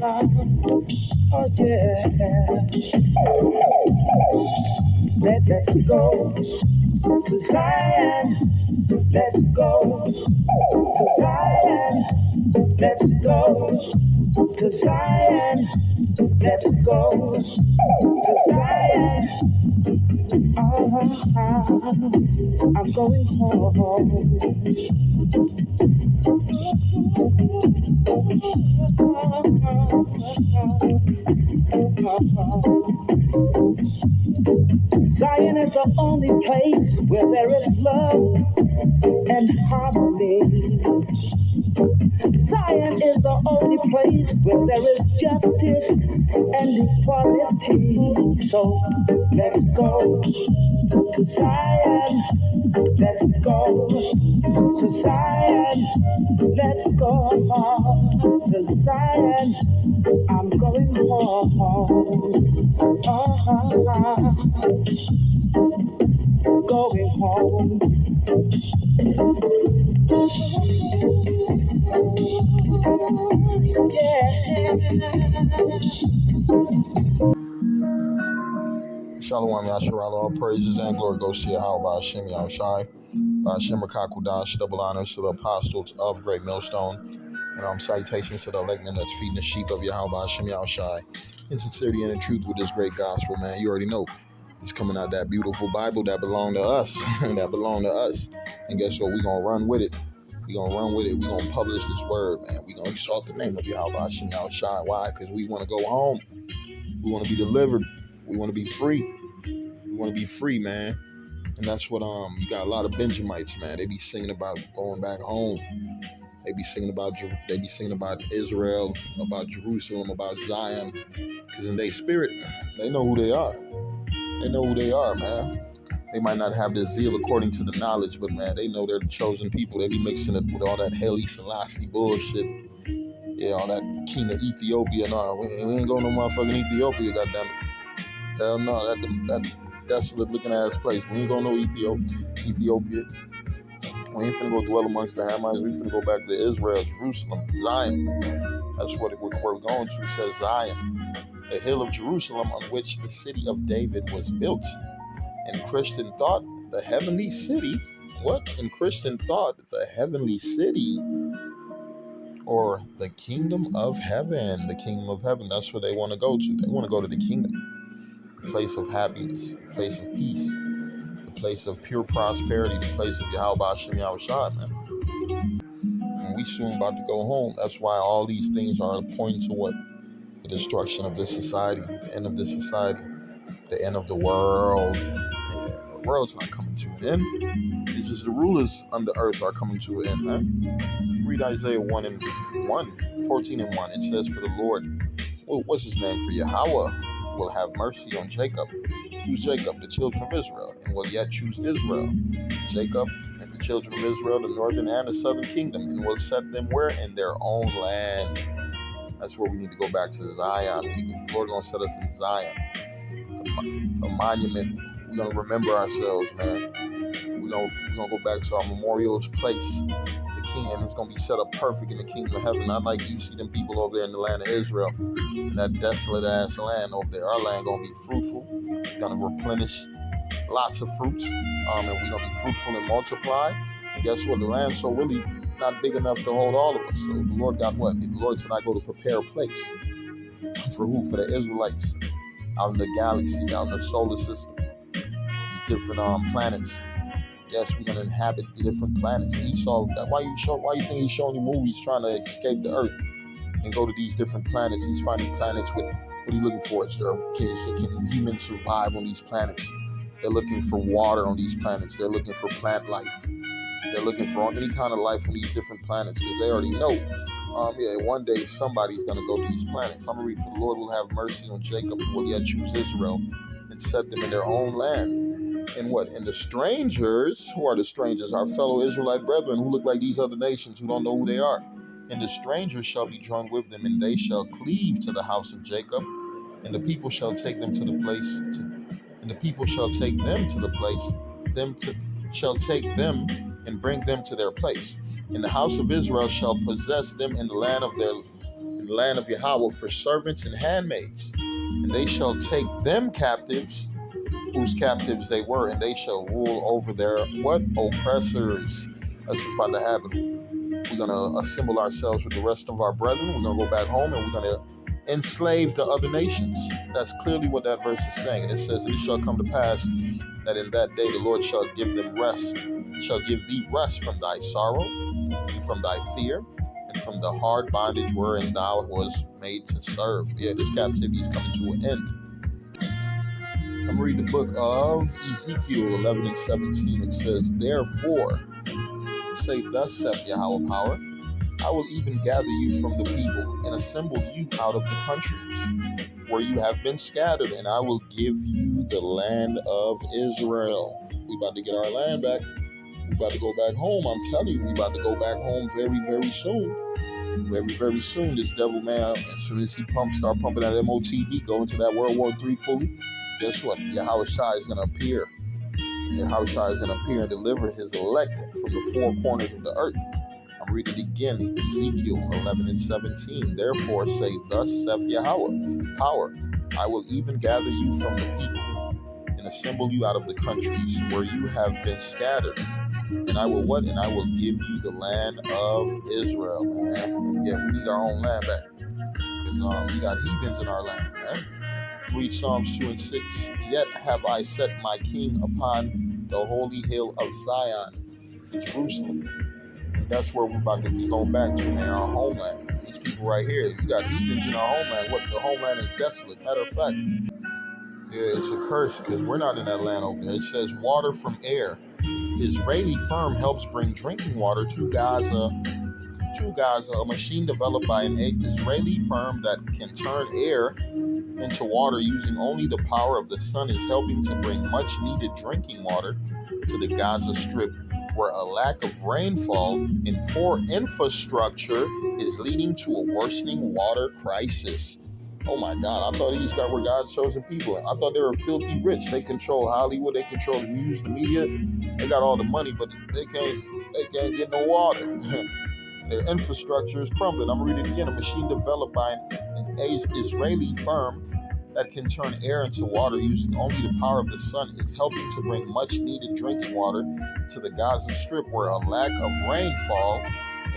Oh yeah. Let's go to Zion. Let's go to Zion. Let's go to Zion. Let's go to Zion. I'm going home. Zion is the only place where there is love and harmony. Zion is the only place where there is justice and equality. So let's go to Zion. Let's go to Zion. Let's go to Zion. I'm going home. Going home. Shalom Yasharal, all praises and glory goes to Yahweh Hashem Yahushai, Hashem Rakakudash, double honors to the apostles of Great Millstone, and salutations to the elect men that's feeding the sheep of Yahweh Hashem Yahushai, in sincerity and in truth with this great gospel, man. You already know, it's coming out that beautiful Bible that belonged to us, that belonged to us, and guess what, we're going to run with it. We're going to run with it. We're going to publish this word, man. We're going to exalt the name of Yahweh Hashem Yahushai. Why? Because we want to go home. We want to be delivered. We want to be free. We want to be free, man. And that's what you got a lot of Benjamites, man. They be singing about going back home. They be singing about Israel, about Jerusalem, about Zion. Because in their spirit, they know who they are. They know who they are, man. They might not have the zeal according to the knowledge, but man, they know they're the chosen people. They be mixing it with all that Haile Selassie bullshit. Yeah, all that king of Ethiopia. No, we ain't going no motherfucking Ethiopia, goddammit. Hell no, that desolate looking ass place. We ain't going no Ethiopia. We ain't finna go dwell amongst the Hamites. We finna go back to Israel, Jerusalem, Zion. That's what we're going to. It says Zion, the hill of Jerusalem on which the city of David was built. In Christian thought, the heavenly city. What? In Christian thought, the heavenly city, or the kingdom of heaven. The kingdom of heaven. That's where they want to go to. They want to go to the kingdom. The place of happiness, the place of peace, the place of pure prosperity, the place of Yahweh Hashem Yahushua, man. And we soon about to go home. That's why all these things are pointing to what? The destruction of this society, the end of this society, the end of the world. Yeah, the world's not coming to an end. It's just the rulers on the earth are coming to an end, man. Read Isaiah 14 and 1. It says, for the Lord, well, what's his name? For Yahweh will have mercy on Jacob. Who's Jacob? The children of Israel, and will yet choose Israel. Jacob and the children of Israel, the northern and the southern kingdom, and will set them where? In their own land. That's where we need to go back to Zion. The Lord going to set us in Zion. A monument. We're going to remember ourselves, man. We're going to go back to our memorial place. The king, and it's going to be set up perfect in the kingdom of heaven. Not like you see them people over there in the land of Israel. In that desolate ass land over there. Our land going to be fruitful. It's going to replenish lots of fruits. And we're going to be fruitful and multiply. And guess what? The land's so really not big enough to hold all of us. So the Lord got what? The Lord said, I go to prepare a place. For who? For the Israelites. Out in the galaxy, out in the solar system. These different planets. Yes, we're going to inhabit the different planets. Esau, why you think he's showing you movies trying to escape the earth and go to these different planets? He's finding planets with, what are you looking for? Can humans survive on these planets? They're looking for water on these planets. They're looking for plant life. They're looking for any kind of life on these different planets because they already know. One day somebody's going to go to these planets. I'm going to read, for the Lord will have mercy on Jacob and will yet choose Israel and set them in their own land. And what? And the strangers, who are the strangers? Our fellow Israelite brethren who look like these other nations who don't know who they are. And the strangers shall be joined with them, and they shall cleave to the house of Jacob, and the people shall take them to the place, and the people shall take them to the place, shall take them and bring them to their place. And the house of Israel shall possess them in the land in the land of Yahweh for servants and handmaids. And they shall take them captives, whose captives they were, and they shall rule over their what? Oppressors. That's what's about to happen. We're going to assemble ourselves with the rest of our brethren. We're going to go back home and we're going to enslave the other nations. That's clearly what that verse is saying. And it says, and it shall come to pass that in that day the Lord shall give them rest, shall give thee rest from thy sorrow, and from thy fear, and from the hard bondage wherein thou was made to serve. Yeah, this captivity is coming to an end. I'm reading the book of Ezekiel 11 and 17. It says, therefore, say thus saith Yahweh power, I will even gather you from the people and assemble you out of the countries where you have been scattered, and I will give you the land of Israel. We about to get our land back. We about to go back home. I'm telling you, we about to go back home very, very soon. Very, very soon. This devil, man, as soon as he start pumping that MOTB, go into that World War III fully, guess what? Yahweh Shai is going to appear. Yahweh Shai is going to appear and deliver his elect from the four corners of the earth. I'm reading it again, Ezekiel 11 and 17. Therefore say, thus saith Yahweh, power, I will even gather you from the people and assemble you out of the countries where you have been scattered. And I will what? And I will give you the land of Israel, man. Yeah, we need our own land back. Because we got heathens in our land, man. Read Psalms 2 and 6. Yet have I set my king upon the holy hill of Zion, Jerusalem. That's where we're about to be going back to, man, our homeland. These people right here, you got heathens in our homeland. What, the homeland is desolate. Matter of fact, yeah, it's a curse because we're not in that land over there. It says water from air. Israeli firm helps bring drinking water to Gaza. A machine developed by an Israeli firm that can turn air into water using only the power of the sun is helping to bring much needed drinking water to the Gaza Strip, where a lack of rainfall and poor infrastructure is leading to a worsening water crisis. Oh my God, I thought these guys were God's chosen people. I thought they were filthy rich. They control Hollywood, they control the news, the media. They got all the money, but they can't get no water. Their infrastructure is crumbling. I'm reading again. A machine developed by an Israeli firm that can turn air into water using only the power of the sun is helping to bring much needed drinking water to the Gaza Strip, where a lack of rainfall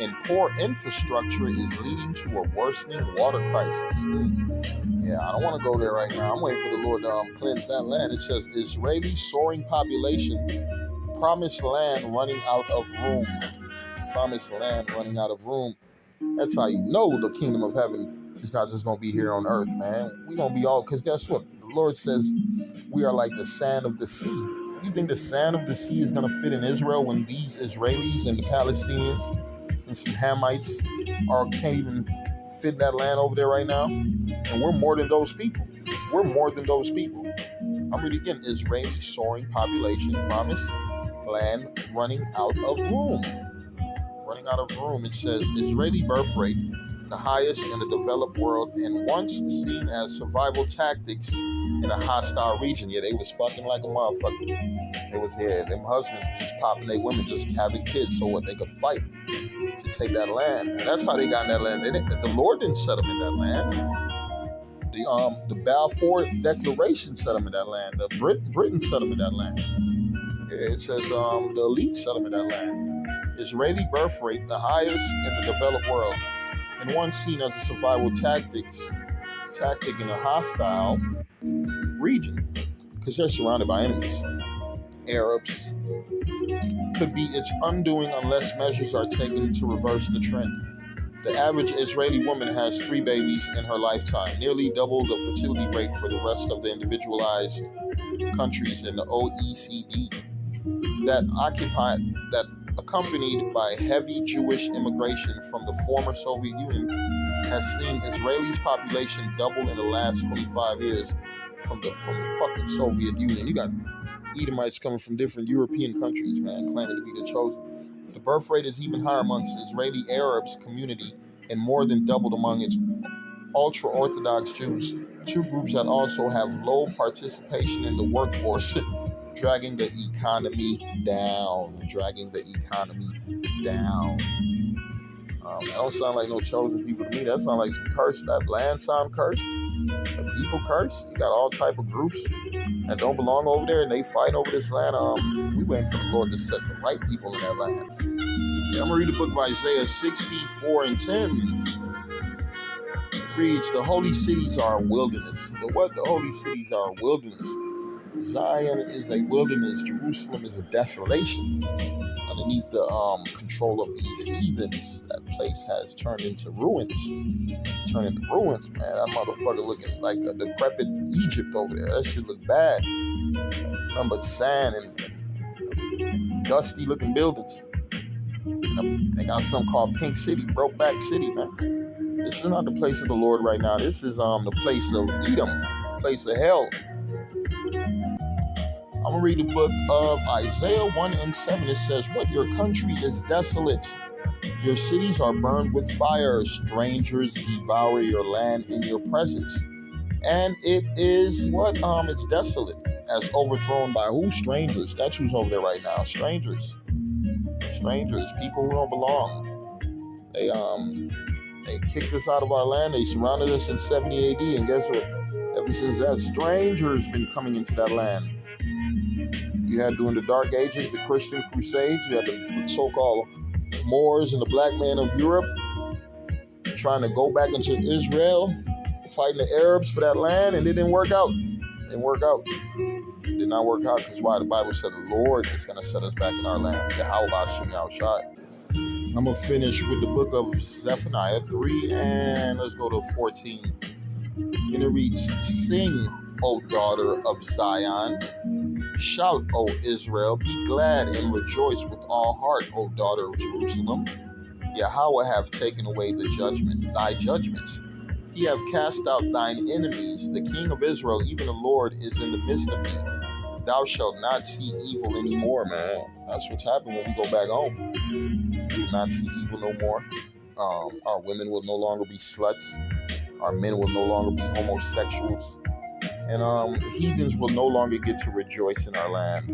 and poor infrastructure is leading to a worsening water crisis. Yeah, I don't want to go there right now. I'm waiting for the Lord to cleanse that land. It says Israeli soaring population, promised land running out of room. Promised land running out of room. That's how you know the kingdom of heaven is not just going to be here on earth, man. We're going to be all, because guess what? The Lord says we are like the sand of the sea. You think the sand of the sea is going to fit in Israel when these Israelis and the Palestinians and some Hamites can't even fit in that land over there right now? And we're more than those people. We're more than those people. I'm reading again. Israeli soaring population, promised land running out of room. Running out of room. It says Israeli birth rate, the highest in the developed world, and once seen as survival tactics in a hostile region. Yeah, they was fucking like a motherfucker. It was, yeah, them husbands just popping their women, just having kids so what they could fight to take that land. And that's how they got in that land. The Lord didn't set them in that land. The Balfour Declaration set them in that land. The Britain set them in that land. It says the elite set them in that land. Israeli birth rate, the highest in the developed world, and one seen as a survival tactic in a hostile region, because they're surrounded by enemies. Arabs could be its undoing unless measures are taken to reverse the trend. The average Israeli woman has 3 babies in her lifetime, nearly double the fertility rate for the rest of the individualized countries in the OECD. That accompanied by heavy Jewish immigration from the former Soviet Union, has seen Israelis' population double in the last 25 years from the fucking Soviet Union. You got Edomites coming from different European countries, man, claiming to be the chosen. The birth rate is even higher amongst Israeli Arabs community and more than doubled among its ultra-Orthodox Jews, 2 groups that also have low participation in the workforce, dragging the economy down. That don't sound like no chosen people to me. That sound like some curse. That land sound curse. The people curse. You got all type of groups that don't belong over there, and they fight over this land. We waiting for the Lord to set the right people in that land. Yeah, I'm gonna read the book of Isaiah 64 and 10. It reads, "The holy cities are a wilderness." The holy cities are a wilderness. Zion is a wilderness. Jerusalem is a desolation. Underneath the control of these heathens, that place has turned into ruins. Man. That motherfucker looking like a decrepit Egypt over there. That shit look bad. Nothing but sand and dusty looking buildings. They got something called Pink City, Brokeback City, man. This is not the place of the Lord right now. This is the place of Edom, place of hell. I'm going to read the book of Isaiah 1 and 7. It says, "What? Your country is desolate. Your cities are burned with fire. Strangers devour your land in your presence." And it is what? It's desolate. As overthrown by who? Strangers. That's who's over there right now. Strangers. People who don't belong. They kicked us out of our land. They surrounded us in 70 AD. And guess what? Ever since that, strangers been coming into that land. You had during the Dark Ages, the Christian Crusades. You had the so-called Moors and the black man of Europe trying to go back into Israel, fighting the Arabs for that land, and it didn't work out. It did not work out because why? The Bible said the Lord is going to set us back in our land. I'm going to finish with the book of Zephaniah 3, and let's go to 14. And it reads, "Sing, O daughter of Zion. Shout, O Israel. Be glad and rejoice with all heart, O daughter of Jerusalem. Yahweh have taken away thy judgments. He have cast out thine enemies. The King of Israel, even the Lord, is in the midst of thee. Thou shalt not see evil anymore," man. That's what's happened when we go back home. We will not see evil no more. Our women will no longer be sluts. Our men will no longer be homosexuals. And heathens will no longer get to rejoice in our land.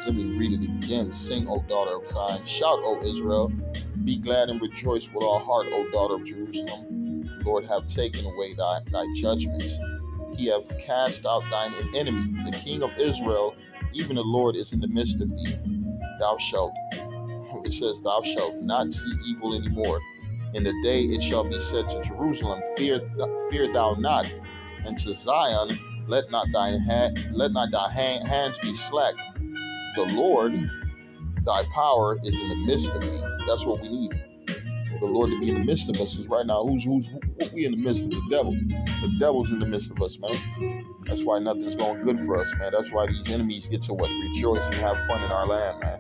Let me read it again. "Sing, O daughter of Zion. Shout, O Israel. Be glad and rejoice with all heart, O daughter of Jerusalem. The Lord have taken away thy judgments. He have cast out thine enemy. The King of Israel, even the Lord, is in the midst of thee. It says, thou shalt not see evil anymore. In the day it shall be said to Jerusalem, fear thou not. And to Zion, let not thy hands be slack. The Lord, thy power, is in the midst of thee." That's what we need. The Lord to be in the midst of us. Is right now, we in the midst of the devil. The devil's in the midst of us, man. That's why nothing's going good for us, man. That's why these enemies get to rejoice and have fun in our land, man.